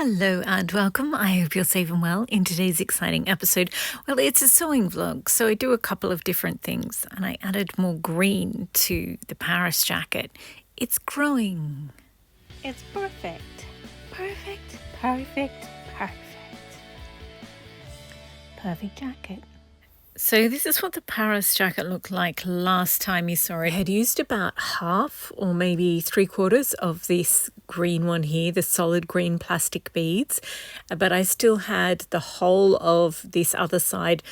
Hello and welcome. I hope you're safe and well in today's exciting episode. Well, it's a sewing vlog, so I do a couple of different things and I added more green to the Paris jacket. It's growing. It's perfect. Perfect, perfect, perfect. Perfect jacket. So this is what the Paris jacket looked like last time you saw it. I had used about half or maybe 3/4 of this green one here, the solid green plastic beads, but I still had the whole of this other side,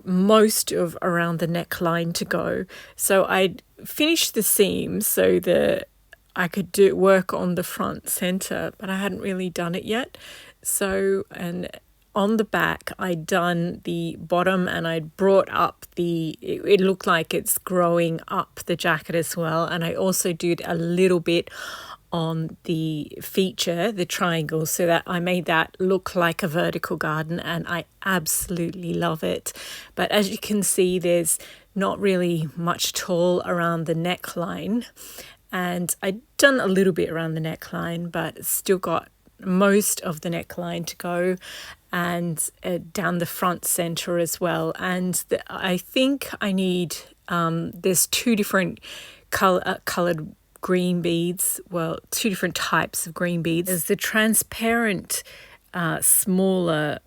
most of around the neckline to go. So I'd finished the seams so that I could do work on the front center, but I hadn't really done it yet. So, and on the back, I'd done the bottom and I'd brought up it looked like it's growing up the jacket as well. And I also did a little bit on the feature, the triangle, so that I made that look like a vertical garden, and I absolutely love it. But as you can see, there's not really much at all around the neckline. And I'd done a little bit around the neckline, but still got most of the neckline to go, and down the front center as well. And I think I need, there's two different colored green beads, well, two different types of green beads. There's the transparent, smaller,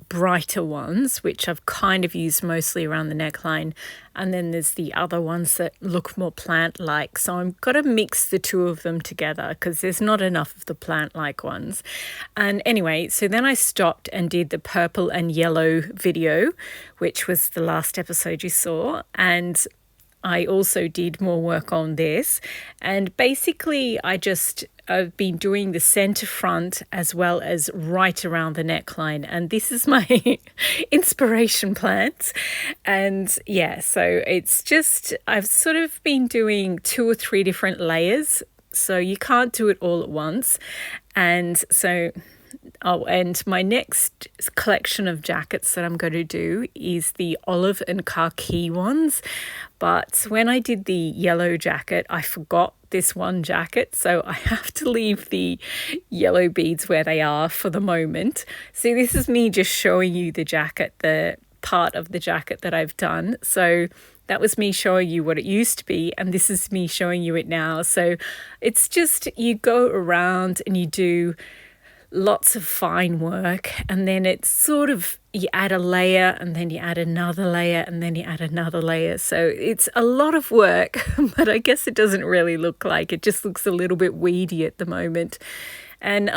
brighter ones, which I've kind of used mostly around the neckline, and then there's the other ones that look more plant-like. So I've got to mix the two of them together because there's not enough of the plant-like ones. And anyway, so then I stopped and did the purple and yellow video, which was the last episode you saw, and I also did more work on this. And basically I've been doing the center front as well as right around the neckline. And this is my inspiration plant. And yeah, so it's just, I've sort of been doing 2 or 3 different layers. So you can't do it all at once. And so, and my next collection of jackets that I'm going to do is the olive and khaki ones. But when I did the yellow jacket, I forgot this one jacket. So I have to leave the yellow beads where they are for the moment. See, this is me just showing you the jacket, the part of the jacket that I've done. So that was me showing you what it used to be, and this is me showing you it now. So it's just, you go around and you do lots of fine work, and then it's sort of, you add a layer and then you add another layer and then you add another layer. So it's a lot of work, but I guess it doesn't really look like it. Just looks a little bit weedy at the moment. And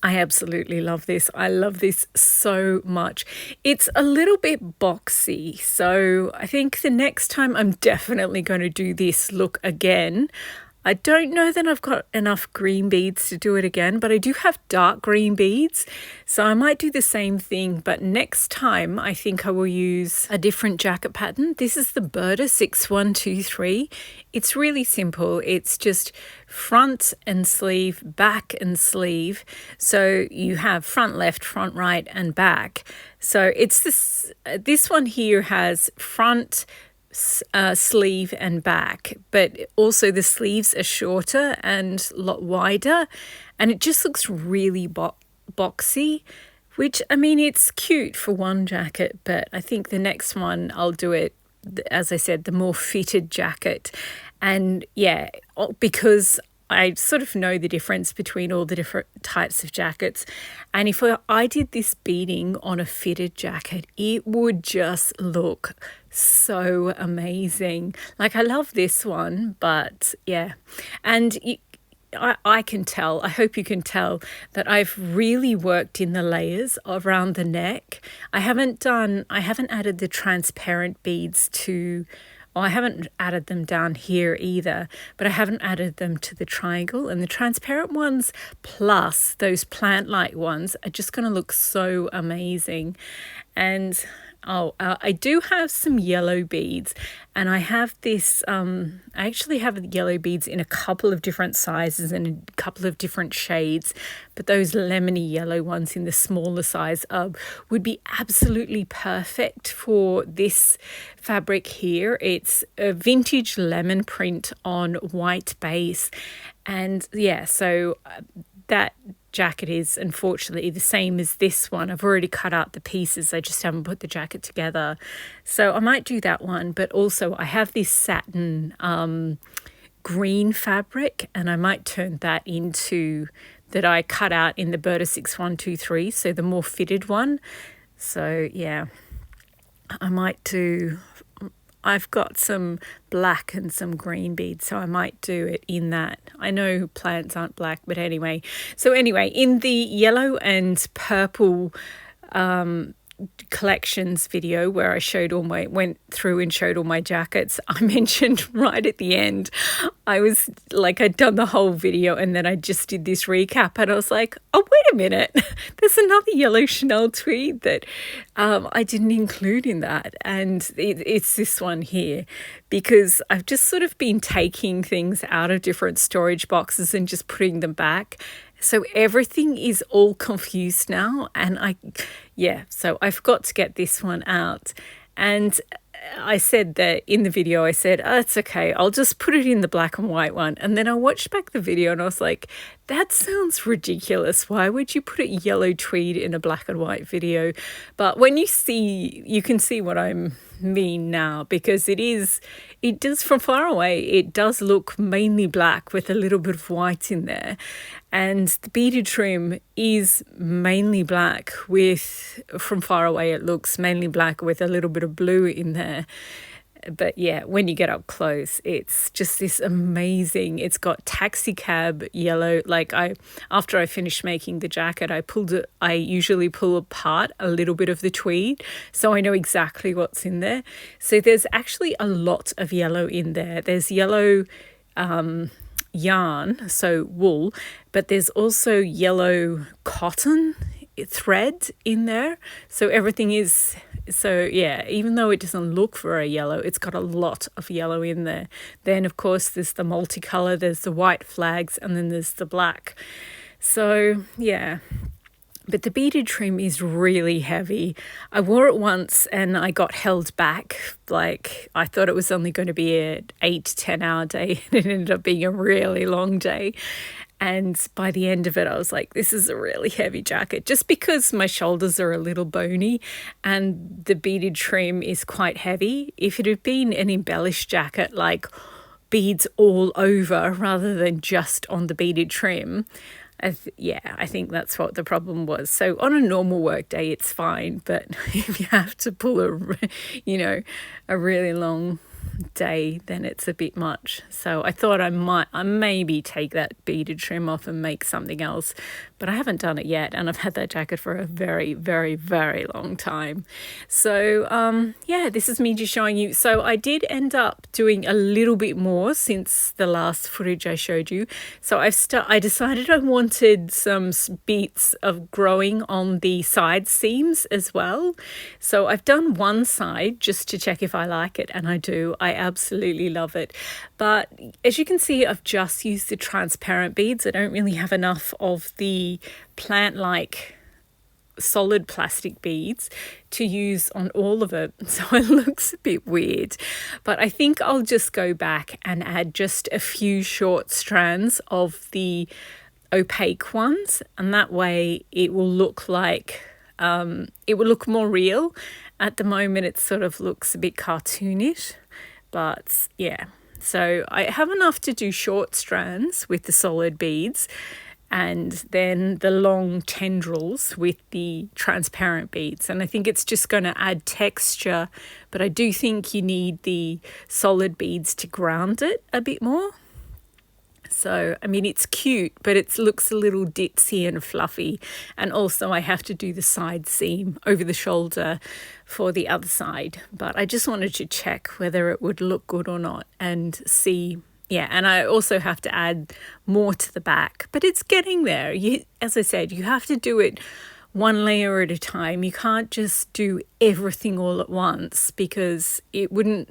I absolutely love this. I love this so much. It's a little bit boxy, so I think the next time I'm definitely going to do this look again. I don't know that I've got enough green beads to do it again, but I do have dark green beads. So I might do the same thing, but next time I think I will use a different jacket pattern. This is the Burda 6123. It's really simple. It's just front and sleeve, back and sleeve. So you have front left, front right, and back. So it's this one here has front, sleeve and back, but also the sleeves are shorter and a lot wider, and it just looks really boxy, which, I mean, it's cute for one jacket, but I think the next one I'll do it, as I said, the more fitted jacket. And yeah, because I sort of know the difference between all the different types of jackets. And if I did this beading on a fitted jacket, it would just look so amazing. Like, I love this one, but yeah. And I can tell, I hope you can tell, that I've really worked in the layers around the neck. I haven't added the transparent beads to, I haven't added them down here either, but I haven't added them to the triangle. And the transparent ones plus those plant-like ones are just going to look so amazing. And I do have some yellow beads, and I have this, I actually have yellow beads in a couple of different sizes and a couple of different shades, but those lemony yellow ones in the smaller size would be absolutely perfect for this fabric here. It's a vintage lemon print on white base, and yeah, so that jacket is unfortunately the same as this one. I've already cut out the pieces, I just haven't put the jacket together. So I might do that one, but also I have this satin green fabric, and I might turn that into, that I cut out in the Burda 6123, so the more fitted one. So yeah, I might do, I've got some black and some green beads, so I might do it in that. I know plants aren't black, but anyway. So anyway, in the yellow and purple collections video where I showed all my, went through and showed all my jackets, I mentioned right at the end, I was like, I'd done the whole video and then I just did this recap and I was like, oh, wait a minute, there's another yellow Chanel tweed that I didn't include in that. And it's this one here, because I've just sort of been taking things out of different storage boxes and just putting them back. So everything is all confused now, and so I forgot to get this one out. And I said that in the video, I said, oh, it's okay, I'll just put it in the black and white one. And then I watched back the video and I was like, that sounds ridiculous. Why would you put a yellow tweed in a black and white video? But when you see, you can see what I mean now, because it does, from far away, it does look mainly black with a little bit of white in there. And the beaded trim is mainly black with, from far away, it looks mainly black with a little bit of blue in there. But yeah, when you get up close, it's just this amazing, it's got taxi cab yellow. Like after I finished making the jacket, I usually pull apart a little bit of the tweed, so I know exactly what's in there. So there's actually a lot of yellow in there. There's yellow yarn, so wool, but there's also yellow cotton thread in there. So everything is, so yeah, even though it doesn't look very yellow, it's got a lot of yellow in there. Then of course there's the multicolor, there's the white flags, and then there's the black. So yeah, but the beaded trim is really heavy. I wore it once and I got held back. Like, I thought it was only going to be an 8 to 10 hour day, and it ended up being a really long day. And by the end of it, I was like, this is a really heavy jacket, just because my shoulders are a little bony and the beaded trim is quite heavy. If it had been an embellished jacket, like beads all over rather than just on the beaded trim, I think that's what the problem was. So on a normal work day, it's fine. But if you have to pull a really long day, then it's a bit much. So I thought I maybe take that beaded trim off and make something else, but I haven't done it yet, and I've had that jacket for a very, very, very long time. So this is me just showing you. So I did end up doing a little bit more since the last footage I showed you. So I decided I wanted some beats of growing on the side seams as well. So I've done one side just to check if I like it, and I do. I absolutely love it. But as you can see, I've just used the transparent beads. I don't really have enough of the plant-like solid plastic beads to use on all of it, so it looks a bit weird. But I think I'll just go back and add just a few short strands of the opaque ones, and that way it will look like it will look more real. At the moment it sort of looks a bit cartoonish, but yeah. So I have enough to do short strands with the solid beads, and then the long tendrils with the transparent beads. And I think it's just going to add texture, but I do think you need the solid beads to ground it a bit more. So, I mean, it's cute, but it looks a little ditzy and fluffy. And also I have to do the side seam over the shoulder for the other side. But I just wanted to check whether it would look good or not and see. Yeah, and I also have to add more to the back, but it's getting there. As I said, you have to do it one layer at a time. You can't just do everything all at once, because it would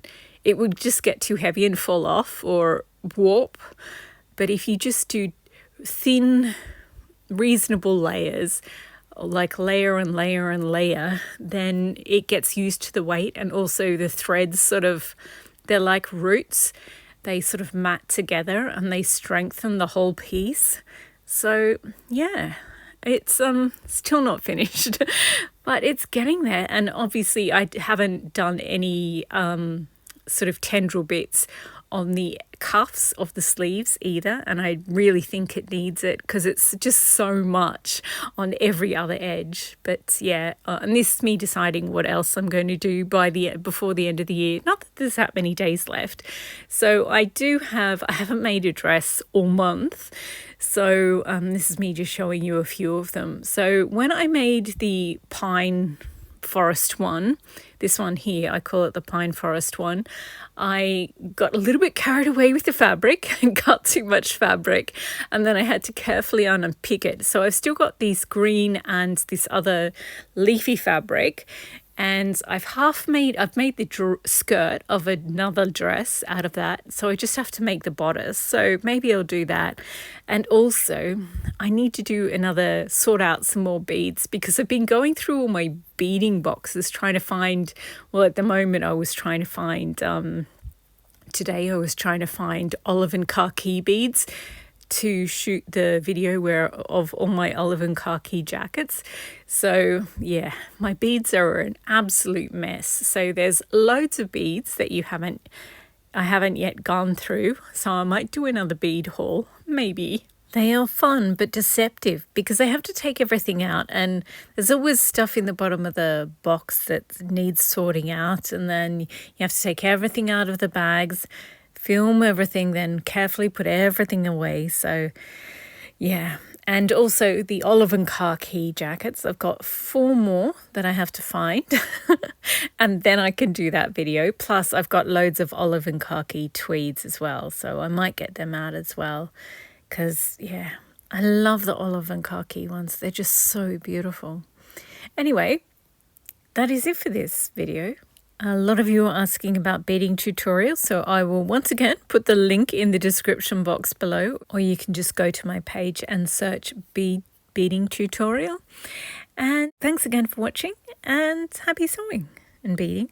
just get too heavy and fall off or warp. But if you just do thin, reasonable layers, like layer and layer and layer, then it gets used to the weight, and also the threads they're like roots. They sort of mat together and they strengthen the whole piece. So yeah, It's still not finished, but it's getting there. And obviously I haven't done any sort of tendril bits on the cuffs of the sleeves either, and I really think it needs it because it's just so much on every other edge. But yeah, and this is me deciding what else I'm going to do before the end of the year. Not that there's that many days left. So I haven't made a dress all month, so this is me just showing you a few of them. So when I made the pine forest one, this one here, I call it the pine forest one, I got a little bit carried away with the fabric and cut too much fabric, and then I had to carefully unpick it. So I've still got these green and this other leafy fabric, and I've made the skirt of another dress out of that, so I just have to make the bodice. So maybe I'll do that. And also I need to sort out some more beads, because I've been going through all my beading boxes trying to find, well, at the moment I was trying to find today I was trying to find olive and khaki beads to shoot the video of all my olive and khaki jackets. So yeah, my beads are an absolute mess. So there's loads of beads that I haven't yet gone through. So I might do another bead haul, maybe. They are fun but deceptive because I have to take everything out, and there's always stuff in the bottom of the box that needs sorting out, and then you have to take everything out of the bags, film everything, then carefully put everything away. So yeah, and also the olive and khaki jackets, I've got 4 more that I have to find and then I can do that video. Plus I've got loads of olive and khaki tweeds as well, so I might get them out as well, because yeah, I love the olive and khaki ones. They're just so beautiful. Anyway, that is it for this video. A lot of you are asking about beading tutorials, so I will once again put the link in the description box below, or you can just go to my page and search beading tutorial. And thanks again for watching, and happy sewing and beading.